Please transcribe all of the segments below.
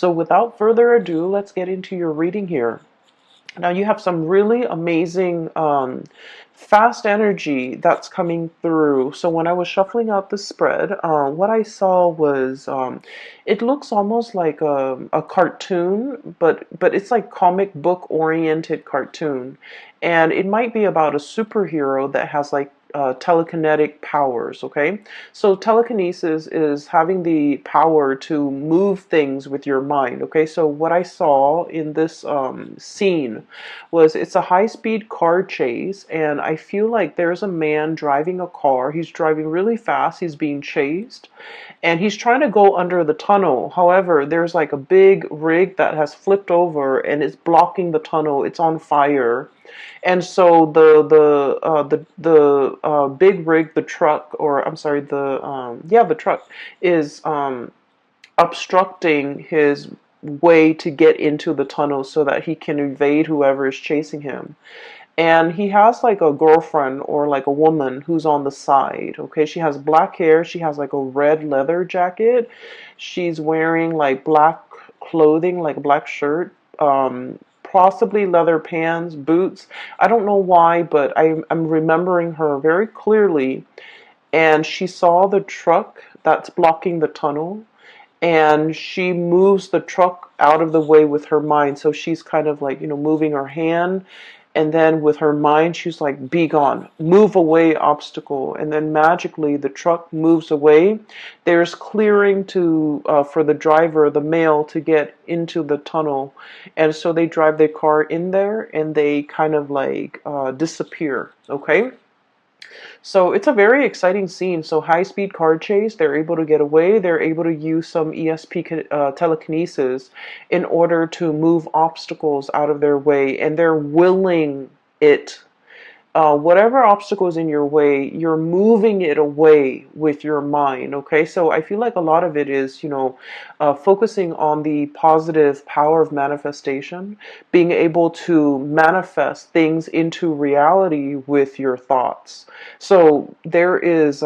So without further ado, let's get into your reading here. Now you have some really amazing fast energy that's coming through. So when I was shuffling out the spread, what I saw was it looks almost like a cartoon, but it's like comic book oriented cartoon, and it might be about a superhero that has like telekinetic powers. Okay, so telekinesis is having the power to move things with your mind. Okay, so what I saw in this scene was it's a high-speed car chase, and I feel like there's a man driving a car. He's driving really fast. He's being chased, and he's trying to go under the tunnel. However, there's like a big rig that has flipped over and it's blocking the tunnel. It's on fire. And so the big rig, the truck, or I'm sorry, the truck is obstructing his way to get into the tunnel so that he can evade whoever is chasing him. And he has like a girlfriend or like a woman who's on the side. Okay, she has black hair, she has like a red leather jacket, she's wearing like black clothing, like a black shirt, possibly leather pants, boots. I don't know why, but I'm remembering her very clearly. And she saw the truck that's blocking the tunnel, and she moves the truck out of the way with her mind. So she's kind of like, moving her hand, and then with her mind she's like, be gone, move away, obstacle. And then magically the truck moves away. There's clearing to for the driver, the male, to get into the tunnel. And so they drive their car in there and they kind of like disappear. Okay, so it's a very exciting scene. So high speed car chase, they're able to get away. They're able to use some ESP telekinesis in order to move obstacles out of their way, and they're willing it. Whatever obstacle is in your way, you're moving it away with your mind. Okay, so I feel like a lot of it is, focusing on the positive power of manifestation, being able to manifest things into reality with your thoughts. So there is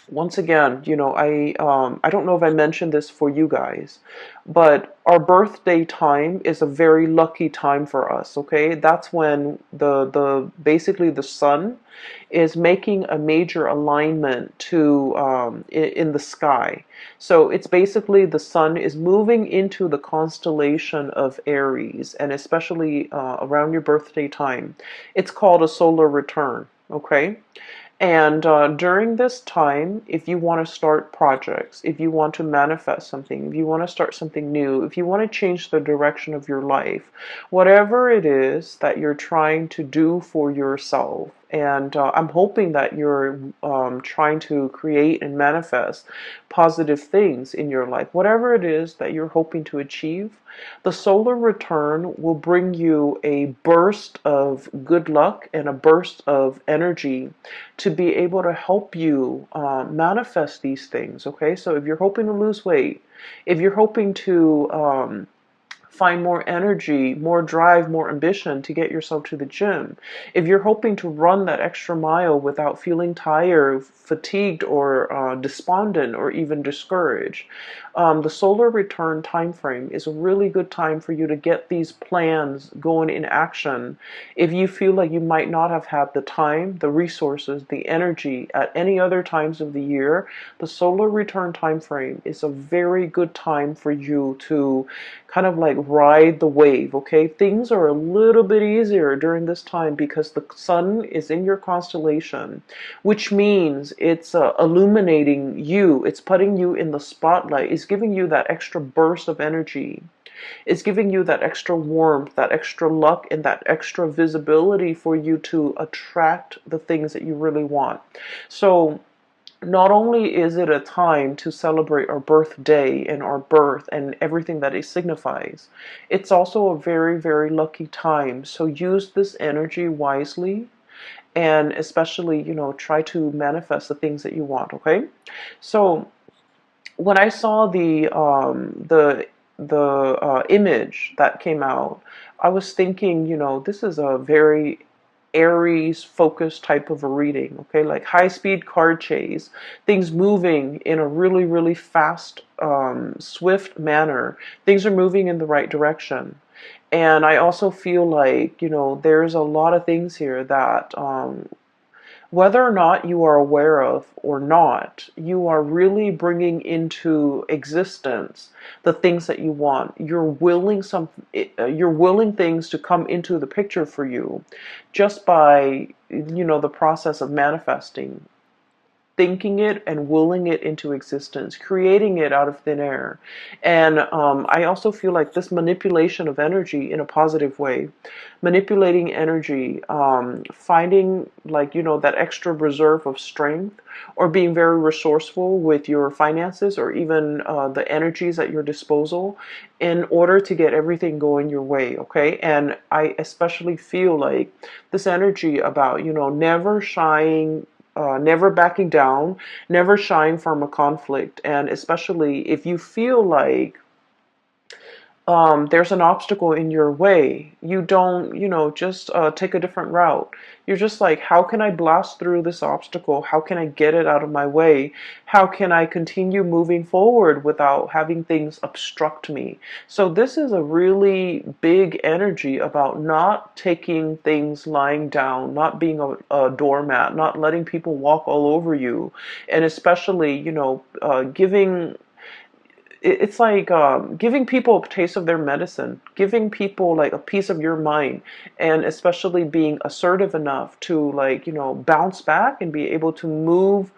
once again, I don't know if I mentioned this for you guys, but our birthday time is a very lucky time for us. Okay, that's when the basically the sun is making a major alignment to in the sky. So it's basically the sun is moving into the constellation of Aries, and especially around your birthday time, it's called a solar return. Okay. And during this time, if you want to start projects, if you want to manifest something, if you want to start something new, if you want to change the direction of your life, whatever it is that you're trying to do for yourself, and I'm hoping that you're trying to create and manifest positive things in your life, whatever it is that you're hoping to achieve, the solar return will bring you a burst of good luck and a burst of energy to be able to help you manifest these things. Okay, so if you're hoping to lose weight, if you're hoping to find more energy, more drive, more ambition to get yourself to the gym, if you're hoping to run that extra mile without feeling tired, fatigued, or despondent, or even discouraged, the solar return time frame is a really good time for you to get these plans going in action. If you feel like you might not have had the time, the resources, the energy at any other times of the year, the solar return time frame is a very good time for you to kind of like ride the wave. Okay, things are a little bit easier during this time because the sun is in your constellation, which means it's illuminating you, it's putting you in the spotlight, it's giving you that extra burst of energy, it's giving you that extra warmth, that extra luck, and that extra visibility for you to attract the things that you really want. So not only is it a time to celebrate our birthday and our birth and everything that it signifies, it's also a very, very lucky time. So use this energy wisely, and especially, try to manifest the things that you want. Okay, so when I saw the image that came out, I was thinking, this is a very Aries focused type of a reading, okay? Like high speed card chase, things moving in a really, really fast, swift manner. Things are moving in the right direction. And I also feel like, there's a lot of things here that whether or not you are aware of or not, you are really bringing into existence the things that you want. You're willing things to come into the picture for you just by, the process of manifesting, thinking it and willing it into existence, creating it out of thin air. And I also feel like this manipulation of energy in a positive way, manipulating energy, finding like, that extra reserve of strength, or being very resourceful with your finances, or even the energies at your disposal in order to get everything going your way. Okay. And I especially feel like this energy about, never shying, never backing down, never shying from a conflict. And especially if you feel like there's an obstacle in your way, you don't, just take a different route. You're just like, how can I blast through this obstacle? How can I get it out of my way? How can I continue moving forward without having things obstruct me? So this is a really big energy about not taking things lying down, not being a doormat, not letting people walk all over you, and especially, giving, it's like giving people a taste of their medicine, giving people like a piece of your mind, and especially being assertive enough to, like, bounce back and be able to move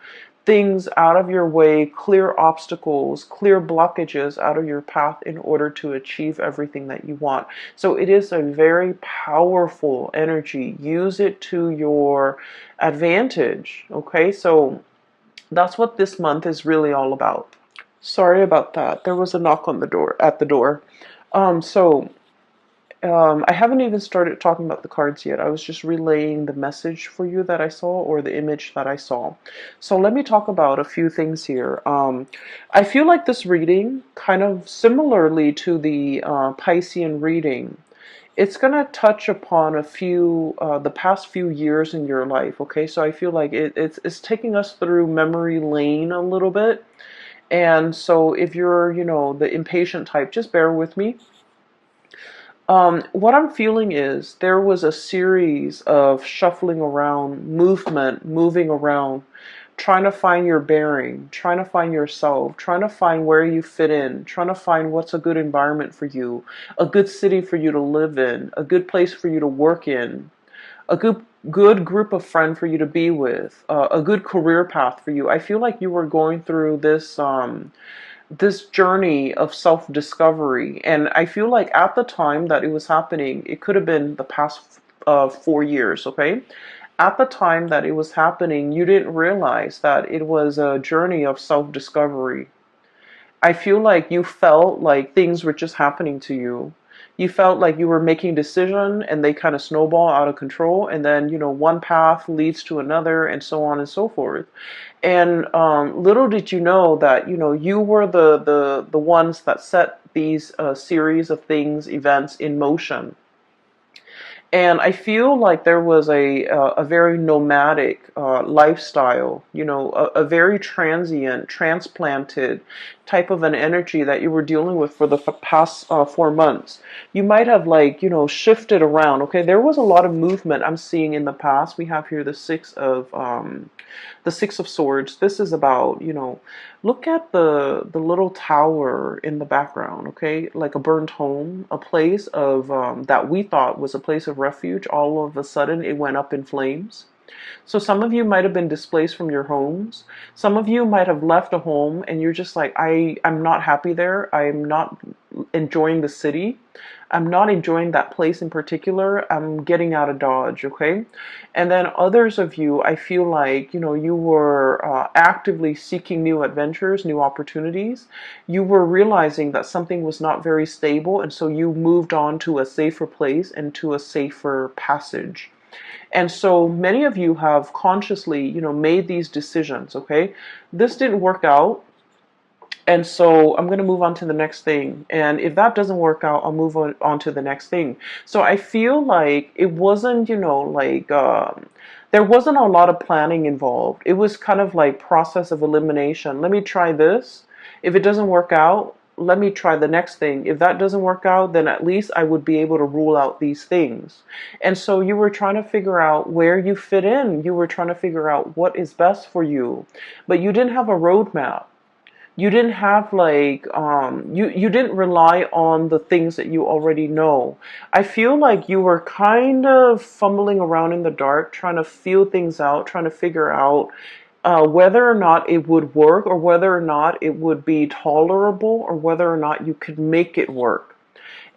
things out of your way, clear obstacles, clear blockages out of your path in order to achieve everything that you want. So it is a very powerful energy. Use it to your advantage. Okay, so that's what this month is really all about. Sorry about that. There was a knock on the door, at the door. So I haven't even started talking about the cards yet. I was just relaying the message for you that I saw, or the image that I saw. So let me talk about a few things here. I feel like this reading, kind of similarly to the Piscean reading, it's going to touch upon a few, the past few years in your life. Okay, so I feel like it's taking us through memory lane a little bit. And so if you're, the impatient type, just bear with me. What I'm feeling is there was a series of shuffling around, movement, moving around, trying to find your bearing, trying to find yourself, trying to find where you fit in, trying to find what's a good environment for you, a good city for you to live in, a good place for you to work in, a good group of friends for you to be with, a good career path for you. I feel like you were going through this journey of self-discovery, and I feel like at the time that it was happening, it could have been the past 4 years. Okay, at the time that it was happening, you didn't realize that it was a journey of self-discovery. I feel like you felt like things were just happening to you. You felt like you were making decisions and they kind of snowball out of control, and then, one path leads to another, and so on and so forth. And little did you know that, you were the ones that set these series of things, events in motion. And I feel like there was a very nomadic lifestyle, a very transient, transplanted type of an energy that you were dealing with for the past 4 months. You might have, like, shifted around. Okay, there was a lot of movement I'm seeing in the past. We have here the Six of Swords. This is about, look at the little tower in the background, okay? Like a burnt home, a place of that we thought was a place of refuge. All of a sudden, it went up in flames. So some of you might have been displaced from your homes. Some of you might have left a home and you're just like, I'm not happy there. I'm not enjoying the city. I'm not enjoying that place in particular. I'm getting out of Dodge, okay? And then others of you, I feel like, you were actively seeking new adventures, new opportunities. You were realizing that something was not very stable, and so you moved on to a safer place and to a safer passage. And so many of you have consciously, made these decisions, okay? This didn't work out. And so I'm going to move on to the next thing. And if that doesn't work out, I'll move on to the next thing. So I feel like it wasn't, there wasn't a lot of planning involved. It was kind of like process of elimination. Let me try this. If it doesn't work out, let me try the next thing. If that doesn't work out, then at least I would be able to rule out these things. And so you were trying to figure out where you fit in. You were trying to figure out what is best for you, but you didn't have a roadmap. You didn't have like you didn't rely on the things that you already know. I feel like you were kind of fumbling around in the dark, trying to feel things out, trying to figure out whether or not it would work, or whether or not it would be tolerable, or whether or not you could make it work.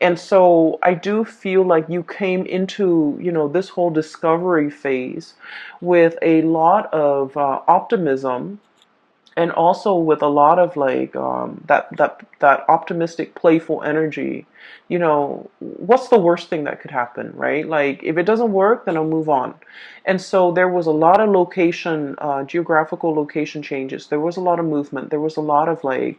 And so I do feel like you came into, this whole discovery phase with a lot of optimism, and also with a lot of like that optimistic, playful energy. What's the worst thing that could happen, right? Like, if it doesn't work, then I'll move on. And so there was a lot of geographical location changes. There was a lot of movement. There was a lot of like,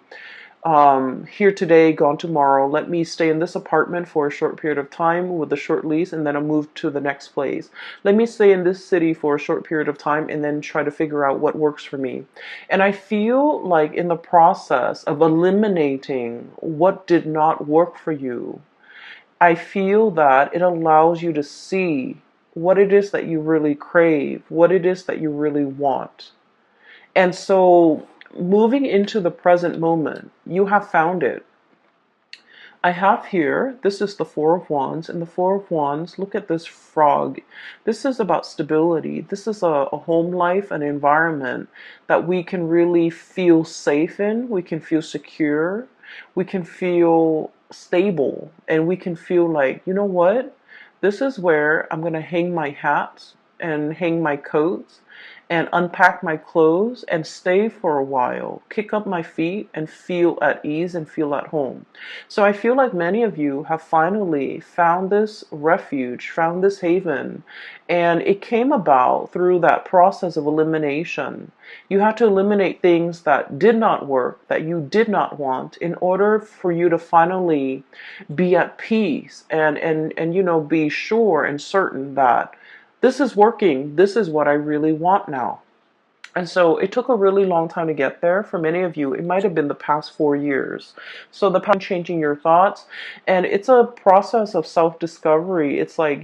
here today, gone tomorrow. Let me stay in this apartment for a short period of time with a short lease, and then I'll move to the next place. Let me stay in this city for a short period of time, and then try to figure out what works for me. And I feel like in the process of eliminating what did not work for you, I feel that it allows you to see what it is that you really crave, what it is that you really want. And so, moving into the present moment, you have found it. I have here, this is the Four of Wands, and the Four of Wands, look at this frog. This is about stability. This is a home life, an environment that we can really feel safe in. We can feel secure. We can feel stable. And we can feel like, you know what? This is where I'm going to hang my hats and hang my coats and unpack my clothes and stay for a while, kick up my feet and feel at ease and feel at home. So I feel like many of you have finally found this refuge, found this haven, and it came about through that process of elimination. You had to eliminate things that did not work, that you did not want, in order for you to finally be at peace and be sure and certain that this is working. This is what I really want now. And so it took a really long time to get there. For many of you, it might have been the past 4 years. So the past changing your thoughts, and it's a process of self-discovery. It's like,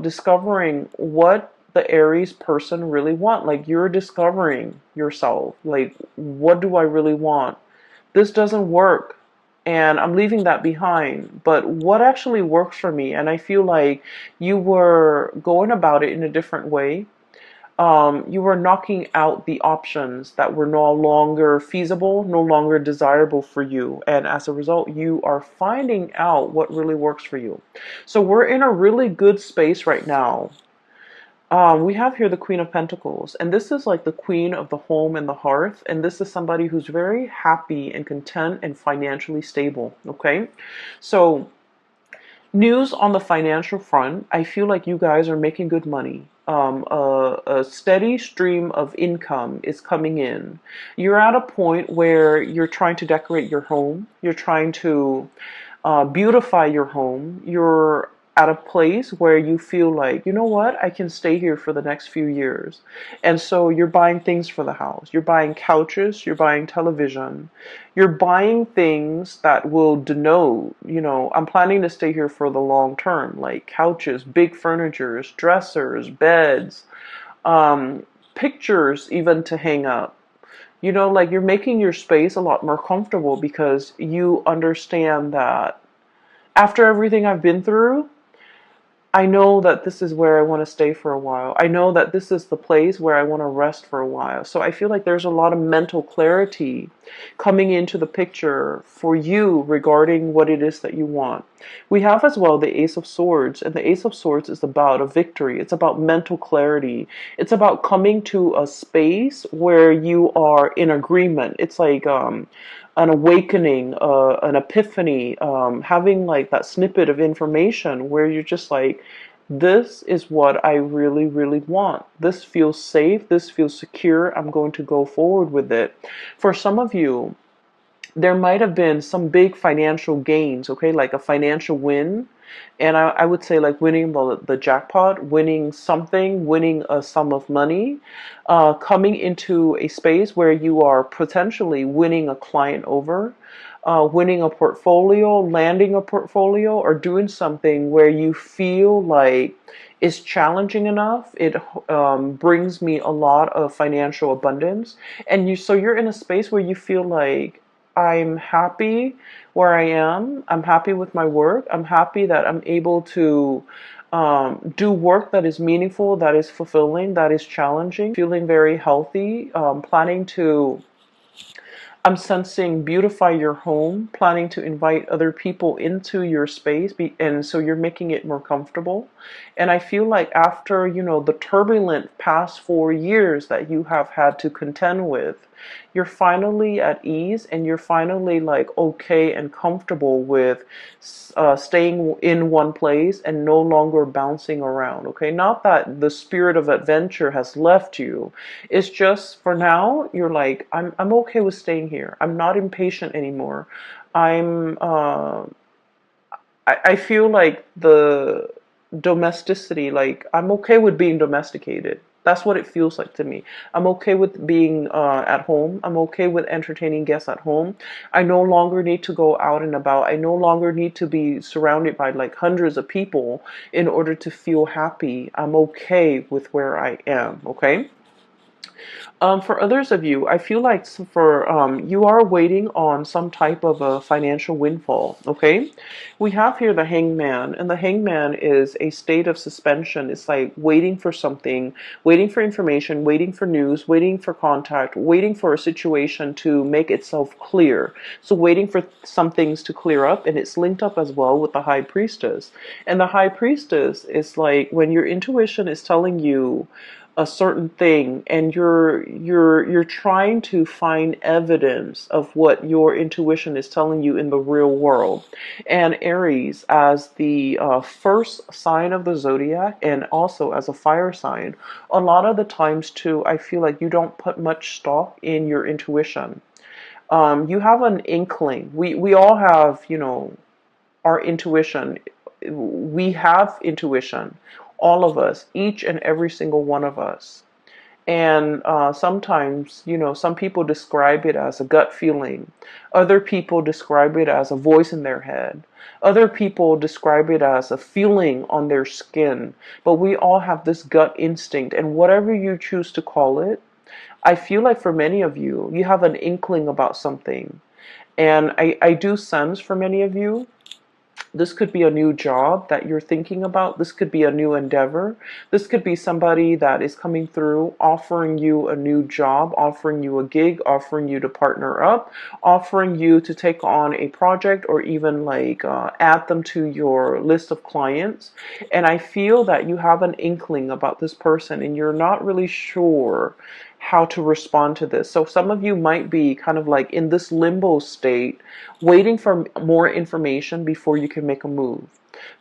discovering what the Aries person really want. Like, you're discovering yourself. Like, what do I really want? This doesn't work, and I'm leaving that behind. But what actually works for me? And I feel like you were going about it in a different way. You were knocking out the options that were no longer feasible, no longer desirable for you. And as a result, you are finding out what really works for you. So we're in a really good space right now. We have here the Queen of Pentacles, and this is like the queen of the home and the hearth, and this is somebody who's very happy and content and financially stable, okay? So, news on the financial front, I feel like you guys are making good money. A steady stream of income is coming in. You're at a point where you're trying to decorate your home, you're trying to beautify your home, you're at a place where you feel like, you know what, I can stay here for the next few years. And so you're buying things for the house. You're buying couches, you're buying television, you're buying things that will denote, I'm planning to stay here for the long term, like couches, big furnitures, dressers, beds, pictures even to hang up. Like, you're making your space a lot more comfortable because you understand that after everything I've been through, I know that this is where I want to stay for a while. I know that this is the place where I want to rest for a while. So I feel like there's a lot of mental clarity coming into the picture for you regarding what it is that you want. We have as well the Ace of Swords, and the Ace of Swords is about a victory. It's about mental clarity. It's about coming to a space where you are in agreement. It's like an awakening, an epiphany, having like that snippet of information where you're just like, This is what I really, really want. This feels safe. This feels secure. I'm going to go forward with it. For some of you, there might have been some big financial gains, okay, like a financial win. And I would say like winning the jackpot, winning something, winning a sum of money, coming into a space where you are potentially winning a client over, winning a portfolio, landing a portfolio, or doing something where you feel like it's challenging enough. It brings me a lot of financial abundance, and so you're in a space where you feel like I'm happy where I am. I'm happy with my work. I'm happy that I'm able to do work that is meaningful, that is fulfilling, that is challenging. Feeling very healthy. Planning to I'm sensing beautify your home, planning to invite other people into your space, and so you're making it more comfortable. And I feel like after, the turbulent past 4 years that you have had to contend with, you're finally at ease and you're finally like okay and comfortable with staying in one place and no longer bouncing around. Okay, not that the spirit of adventure has left you. It's just for now you're like I'm okay with staying here. I'm not impatient anymore. I'm I feel like the domesticity, like I'm okay with being domesticated. That's what it feels like to me. I'm okay with being at home. I'm okay with entertaining guests at home. I no longer need to go out and about. I no longer need to be surrounded by like hundreds of people in order to feel happy. I'm okay with where I am. Okay. For others of you, I feel like for you are waiting on some type of a financial windfall. Okay, we have here the hangman, and the hangman is a state of suspension. It's like waiting for something, waiting for information, waiting for news, waiting for contact, waiting for a situation to make itself clear. So waiting for some things to clear up, and it's linked up as well with the high priestess. And the high priestess is like when your intuition is telling you a certain thing and you're trying to find evidence of what your intuition is telling you in the real world. And Aries, as the first sign of the zodiac and also as a fire sign, a lot of the times too I feel like you don't put much stock in your intuition. You have an inkling. We all have, our intuition. We have intuition, all of us, each and every single one of us. And sometimes, some people describe it as a gut feeling. Other people describe it as a voice in their head. Other people describe it as a feeling on their skin. But we all have this gut instinct, and whatever you choose to call it, I feel like for many of you, you have an inkling about something. And I do sense for many of you, this could be a new job that you're thinking about. This could be a new endeavor. This could be somebody that is coming through offering you a new job, offering you a gig, offering you to partner up, offering you to take on a project or even like add them to your list of clients. And I feel that you have an inkling about this person and you're not really sure how to respond to this. So some of you might be kind of like in this limbo state, waiting for more information before you can make a move.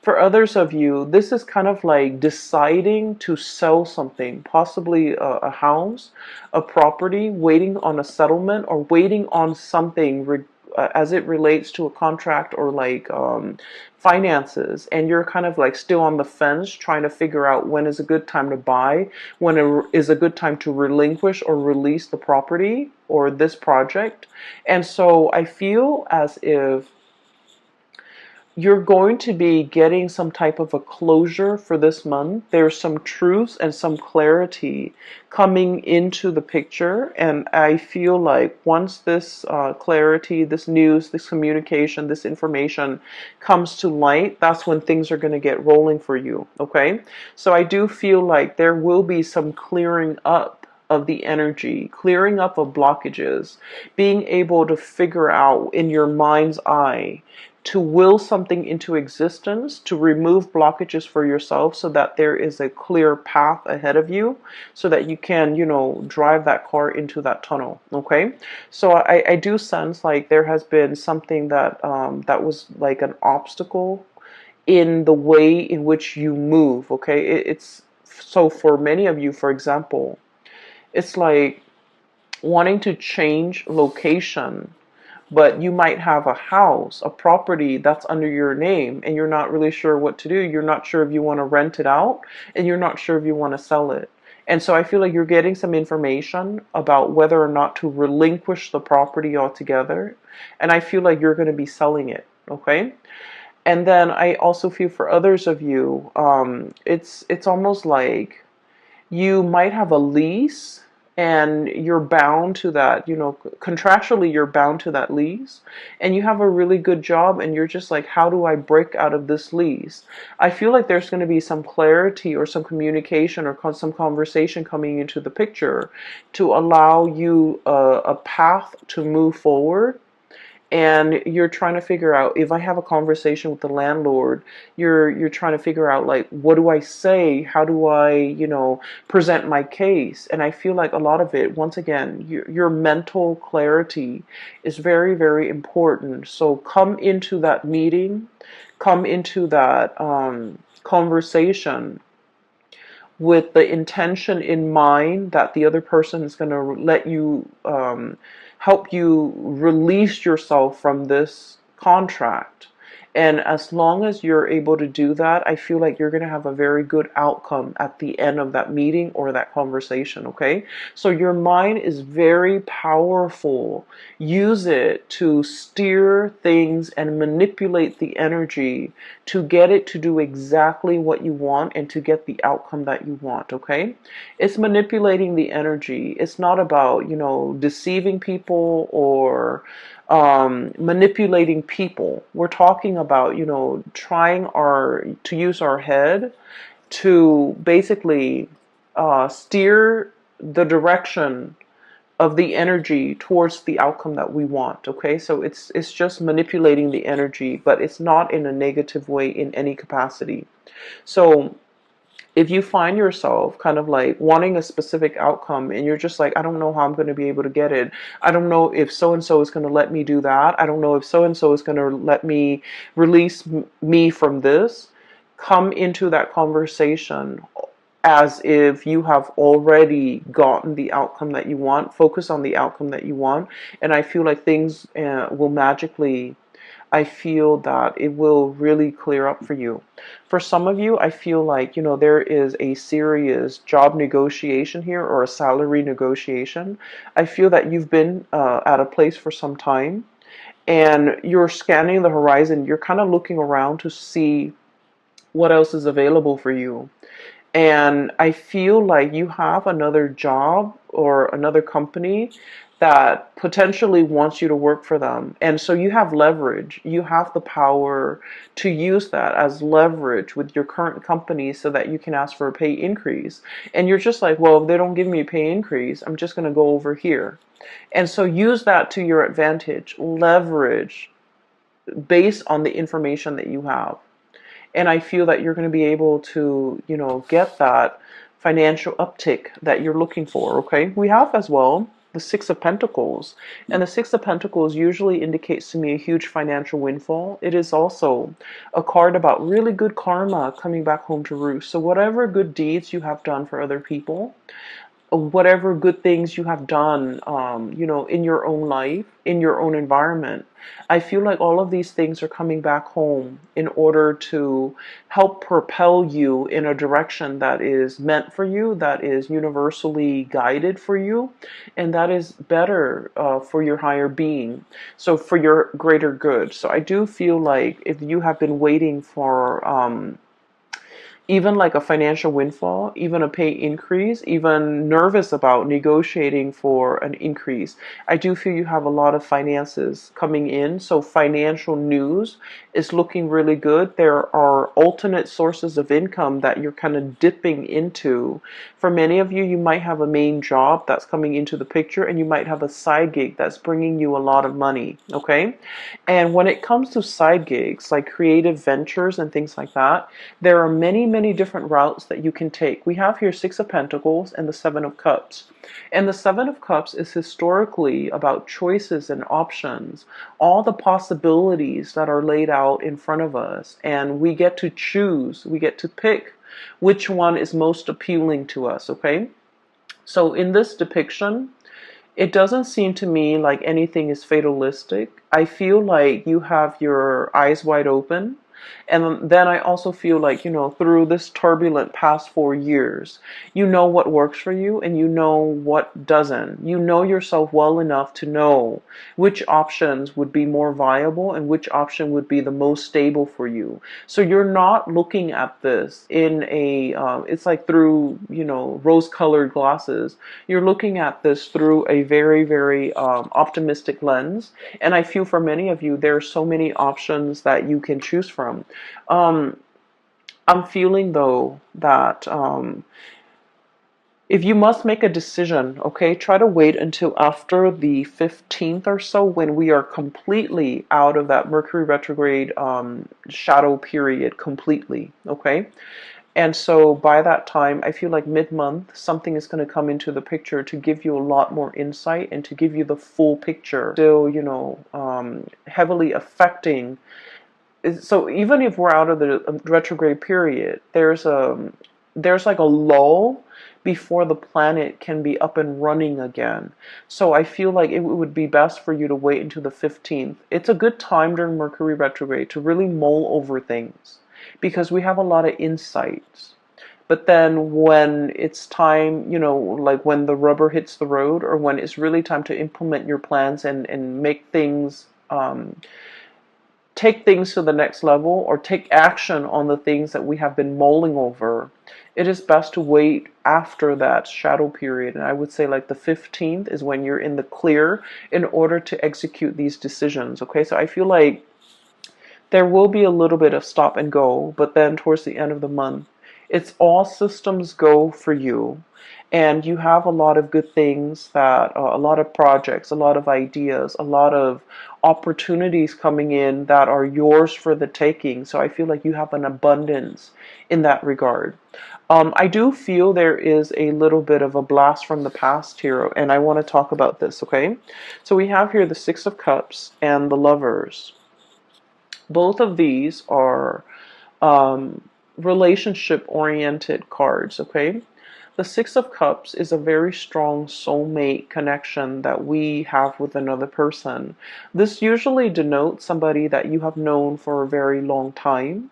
For others of you, this is kind of like deciding to sell something, possibly a house, a property, waiting on a settlement or waiting on something as it relates to a contract or like finances, and you're kind of like still on the fence trying to figure out when is a good time to buy, when is a good time to relinquish or release the property or this project. And so I feel as if you're going to be getting some type of a closure for this month. There's some truths and some clarity coming into the picture. And I feel like once this clarity, this news, this communication, this information comes to light, that's when things are going to get rolling for you. Okay. So I do feel like there will be some clearing up of the energy, clearing up of blockages, being able to figure out in your mind's eye to will something into existence, to remove blockages for yourself so that there is a clear path ahead of you so that you can, drive that car into that tunnel. Okay. So I do sense like there has been something that, that was like an obstacle in the way in which you move, okay? It's so for many of you, for example, it's like wanting to change location, but you might have a house, a property that's under your name, and you're not really sure what to do. You're not sure if you want to rent it out, and you're not sure if you want to sell it. And so I feel like you're getting some information about whether or not to relinquish the property altogether. And I feel like you're going to be selling it, okay? And then I also feel for others of you, it's almost like you might have a lease and you're bound to that, contractually you're bound to that lease, and you have a really good job and you're just like, how do I break out of this lease? I feel like there's going to be some clarity or some communication or some conversation coming into the picture to allow you a path to move forward. And you're trying to figure out, if I have a conversation with the landlord, you're trying to figure out, like, what do I say? How do I, present my case? And I feel like a lot of it, once again, your mental clarity is very, very important. So come into that meeting, come into that conversation with the intention in mind that the other person is going to let you, help you release yourself from this contract. And as long as you're able to do that, I feel like you're going to have a very good outcome at the end of that meeting or that conversation, okay? So your mind is very powerful. Use it to steer things and manipulate the energy to get it to do exactly what you want and to get the outcome that you want, okay? It's manipulating the energy. It's not about, deceiving people or manipulating people. We're talking about, trying to use our head to basically steer the direction of the energy towards the outcome that we want. Okay, so it's just manipulating the energy, but it's not in a negative way in any capacity. So if you find yourself kind of like wanting a specific outcome and you're just like, I don't know how I'm going to be able to get it. I don't know if so and so is going to let me do that. I don't know if so and so is going to let me release me from this. Come into that conversation as if you have already gotten the outcome that you want. Focus on the outcome that you want. And I feel like things will magically, I feel that it will really clear up for you. For some of you, I feel like, there is a serious job negotiation here or a salary negotiation. I feel that you've been at a place for some time and you're scanning the horizon. You're kind of looking around to see what else is available for you. And I feel like you have another job or another company that potentially wants you to work for them. And so you have leverage. You have the power to use that as leverage with your current company so that you can ask for a pay increase. And you're just like, well, if they don't give me a pay increase, I'm just going to go over here. And so use that to your advantage. Leverage based on the information that you have. And I feel that you're going to be able to, get that financial uptick that you're looking for, okay? We have as well the Six of Pentacles. And the Six of Pentacles usually indicates to me a huge financial windfall. It is also a card about really good karma coming back home to roost. So whatever good deeds you have done for other people, whatever good things you have done, in your own life, in your own environment, I feel like all of these things are coming back home in order to help propel you in a direction that is meant for you, that is universally guided for you, and that is better for your higher being, so for your greater good. So I do feel like if you have been waiting for even like a financial windfall, even a pay increase, even nervous about negotiating for an increase, I do feel you have a lot of finances coming in. So financial news is looking really good. There are alternate sources of income that you're kind of dipping into. For many of you, you might have a main job that's coming into the picture, and you might have a side gig that's bringing you a lot of money, okay? And when it comes to side gigs, like creative ventures and things like that, there are many many different routes that you can take. We have here Six of Pentacles and the Seven of Cups. And the Seven of Cups is historically about choices and options, all the possibilities that are laid out in front of us. And we get to choose, we get to pick which one is most appealing to us, okay? So in this depiction, it doesn't seem to me like anything is fatalistic. I feel like you have your eyes wide open. And then I also feel like, through this turbulent past 4 years, you know what works for you and you know what doesn't. You know yourself well enough to know which options would be more viable and which option would be the most stable for you. So you're not looking at this in it's like through, rose-colored glasses. You're looking at this through a very, very optimistic lens. And I feel for many of you, there are so many options that you can choose from. I'm feeling though that if you must make a decision, okay, try to wait until after the 15th or so, when we are completely out of that Mercury retrograde shadow period completely, okay? And so by that time, I feel like mid-month, something is going to come into the picture to give you a lot more insight and to give you the full picture. Still, heavily affecting. So even if we're out of the retrograde period, there's like a lull before the planet can be up and running again. So I feel like it would be best for you to wait until the 15th. It's a good time during Mercury retrograde to really mull over things because we have a lot of insights. But then when it's time, like when the rubber hits the road, or when it's really time to implement your plans and make things take things to the next level or take action on the things that we have been mulling over, it is best to wait after that shadow period. And I would say like the 15th is when you're in the clear in order to execute these decisions. Okay, so I feel like there will be a little bit of stop and go, but then towards the end of the month, it's all systems go for you. And you have a lot of good things a lot of projects, a lot of ideas, a lot of opportunities coming in that are yours for the taking. So I feel like you have an abundance in that regard. I do feel there is a little bit of a blast from the past here, and I want to talk about this, okay? So we have here the Six of Cups and the Lovers. Both of these are relationship-oriented cards, okay? The Six of Cups is a very strong soulmate connection that we have with another person. This usually denotes somebody that you have known for a very long time.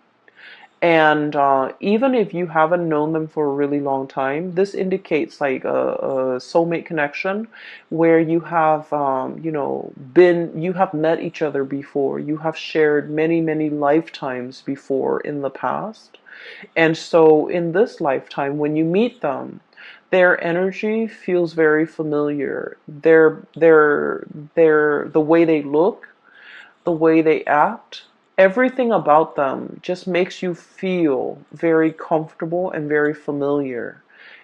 And even if you haven't known them for a really long time, this indicates like a soulmate connection where you have, you have met each other before. You have shared many, many lifetimes before in the past. And so in this lifetime, when you meet them, their energy feels very familiar. The way they look, the way they act, everything about them just makes you feel very comfortable and very familiar.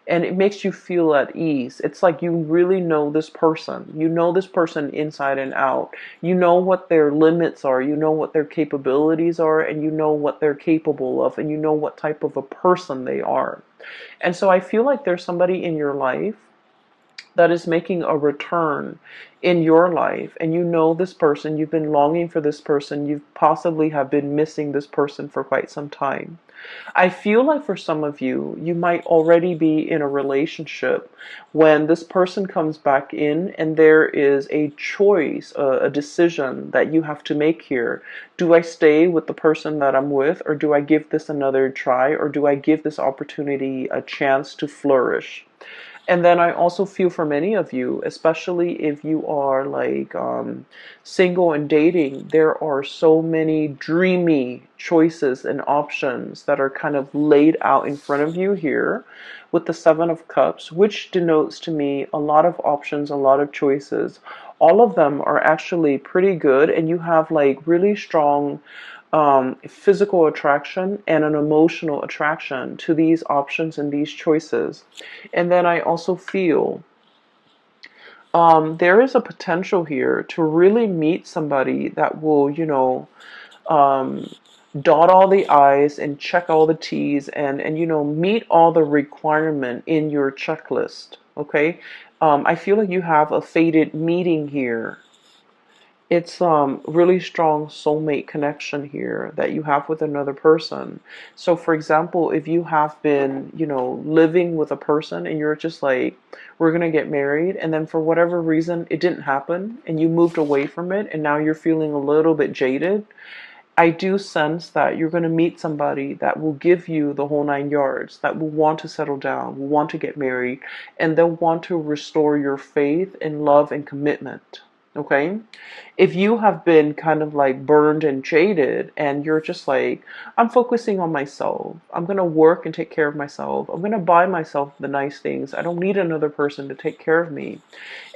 And it makes you feel at ease. It's like you really know this person. You know this person inside and out. You know what their limits are. You know what their capabilities are. And you know what they're capable of. And you know what type of a person they are. And so I feel like there's somebody in your life that is making a return in your life, and you know this person, you've been longing for this person, you possibly have been missing this person for quite some time. I feel like for some of you, you might already be in a relationship when this person comes back in and there is a choice, a decision that you have to make here. Do I stay with the person that I'm with, or do I give this another try, or do I give this opportunity a chance to flourish? And then I also feel for many of you, especially if you are like single and dating, there are so many dreamy choices and options that are kind of laid out in front of you here with the Seven of Cups, which denotes to me a lot of options, a lot of choices. All of them are actually pretty good, and you have like really strong physical attraction and an emotional attraction to these options and these choices. And then I also feel there is a potential here to really meet somebody that will, dot all the I's and check all the T's, and meet all the requirement in your checklist. Okay. I feel like you have a fated meeting here. It's really strong soulmate connection here that you have with another person. So for example, if you have been, living with a person and you're just like, we're gonna get married, and then for whatever reason it didn't happen and you moved away from it and now you're feeling a little bit jaded, I do sense that you're going to meet somebody that will give you the whole 9 yards, that will want to settle down, will want to get married, and they'll want to restore your faith and love and commitment. Okay? If you have been kind of like burned and jaded and you're just like, I'm focusing on myself, I'm going to work and take care of myself, I'm going to buy myself the nice things, I don't need another person to take care of me.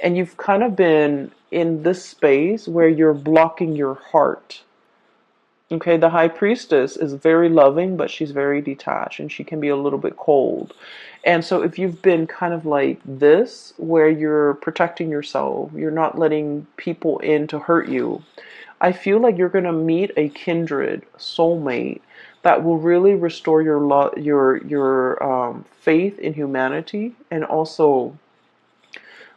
And you've kind of been in this space where you're blocking your heart. Okay, the high priestess is very loving, but she's very detached and she can be a little bit cold. And so if you've been kind of like this, where you're protecting yourself, you're not letting people in to hurt you, I feel like you're going to meet a kindred soulmate that will really restore your faith in humanity, and also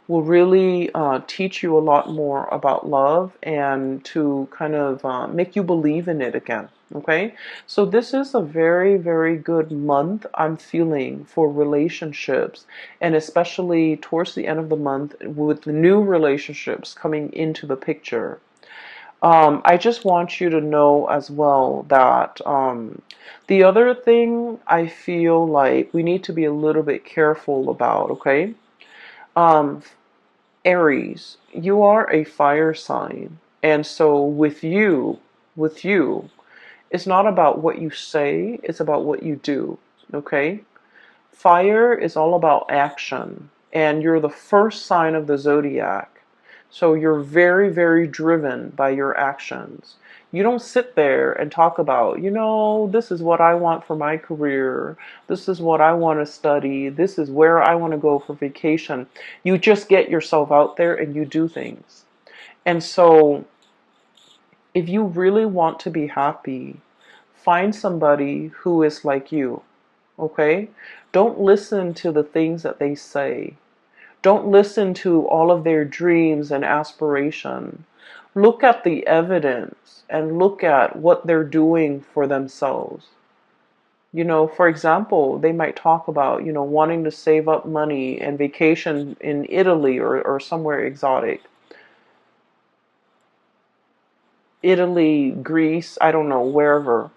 will really teach you a lot more about love and to kind of make you believe in it again. Okay, so this is a very, very good month I'm feeling for relationships, and especially towards the end of the month with the new relationships coming into the picture. I just want you to know as well that the other thing I feel like we need to be a little bit careful about, okay? Um, Aries, you are a fire sign. And so with you, it's not about what you say, it's about what you do. Okay? Fire is all about action. And you're the first sign of the zodiac. So you're very, very driven by your actions. You don't sit there and talk about, this is what I want for my career. This is what I want to study. This is where I want to go for vacation. You just get yourself out there and you do things. And so if you really want to be happy, find somebody who is like you. Okay? Don't listen to the things that they say. Don't listen to all of their dreams and aspiration. Look at the evidence and look at what they're doing for themselves. For example, they might talk about, wanting to save up money and vacation in Italy or somewhere exotic. Italy, Greece, I don't know, wherever.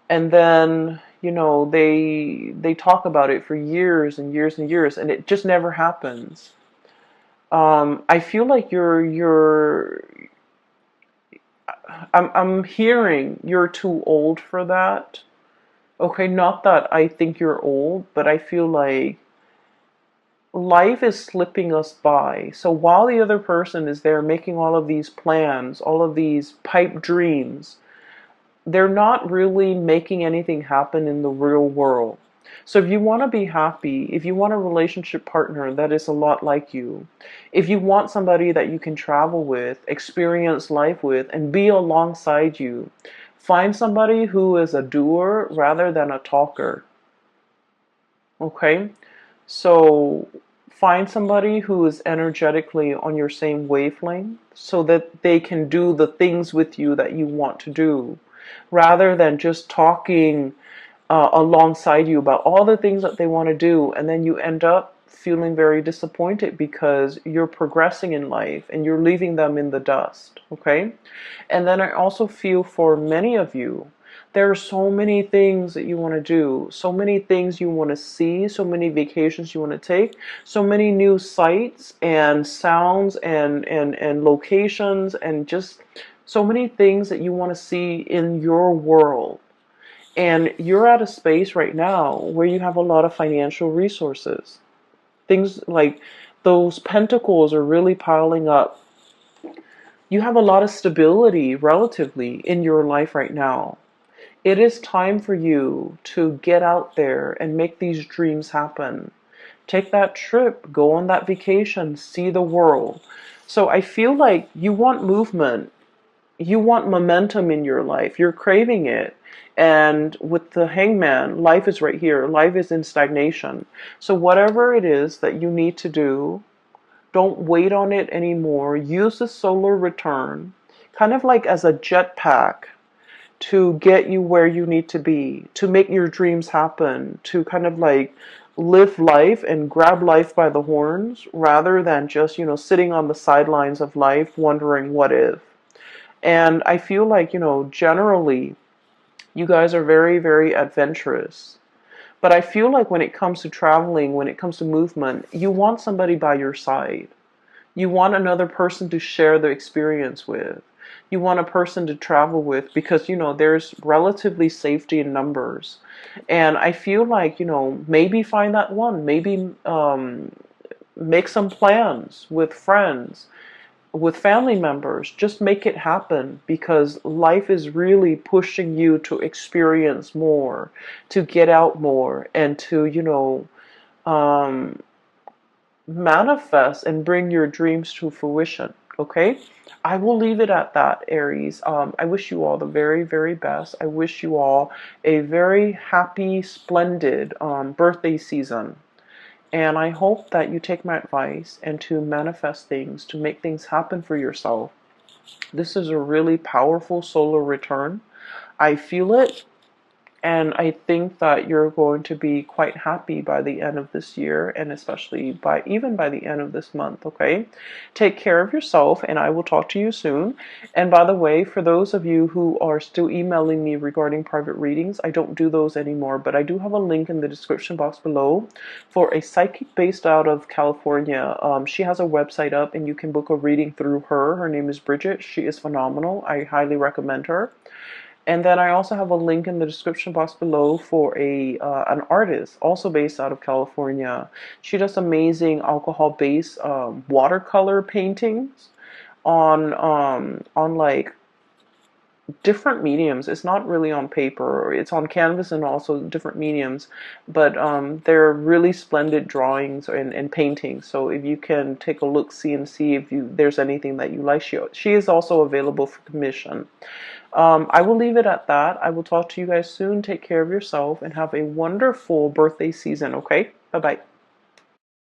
And then, they talk about it for years and years and years, and it just never happens. I feel like I'm hearing you're too old for that. Okay, not that I think you're old, but I feel like life is slipping us by. So while the other person is there making all of these plans, all of these pipe dreams, they're not really making anything happen in the real world. So if you want to be happy, if you want a relationship partner that is a lot like you, if you want somebody that you can travel with, experience life with, and be alongside you, find somebody who is a doer rather than a talker. Okay? So find somebody who is energetically on your same wavelength so that they can do the things with you that you want to do, rather than just talking alongside you about all the things that they want to do, and then you end up feeling very disappointed because you're progressing in life and you're leaving them in the dust. Okay? And then I also feel for many of you, there are so many things that you want to do, so many things you want to see, so many vacations you want to take, so many new sights and sounds and locations, and just so many things that you want to see in your world. And you're at a space right now where you have a lot of financial resources. Things like those pentacles are really piling up. You have a lot of stability relatively in your life right now. It is time for you to get out there and make these dreams happen. Take that trip, go on that vacation, see the world. So I feel like you want movement. you want momentum in your life. You're craving it. And with the Hangman, life is right here. Life is in stagnation. So whatever it is that you need to do, don't wait on it anymore. Use the solar return kind of like as a jetpack to get you where you need to be, to make your dreams happen, to kind of like live life and grab life by the horns rather than just, sitting on the sidelines of life wondering what if. And I feel like, generally, you guys are very, very adventurous. But I feel like when it comes to traveling, when it comes to movement, you want somebody by your side. You want another person to share the experience with. You want a person to travel with because, there's relatively safety in numbers. And I feel like, maybe find that one. Maybe make some plans with friends, with family members. Just make it happen because life is really pushing you to experience more, to get out more, and to, um, manifest and bring your dreams to fruition. Okay, I will leave it at that, Aries. I wish you all the very, very best. I wish you all a very happy, splendid birthday season. And I hope that you take my advice and to manifest things, to make things happen for yourself. This is a really powerful solar return. I feel it. And I think that you're going to be quite happy by the end of this year and especially even by the end of this month, okay? Take care of yourself and I will talk to you soon. And by the way, for those of you who are still emailing me regarding private readings, I don't do those anymore, but I do have a link in the description box below for a psychic based out of California. She has a website up and you can book a reading through her. Her name is Bridget. She is phenomenal. I highly recommend her. And then I also have a link in the description box below for an artist also based out of California. She does amazing alcohol-based watercolor paintings on like different mediums. It's not really on paper. It's on canvas and also different mediums. But they're really splendid drawings and paintings. So if you can take a look, see if there's anything that you like, she is also available for commission. I will leave it at that. I will talk to you guys soon. Take care of yourself and have a wonderful birthday season, okay? Bye-bye.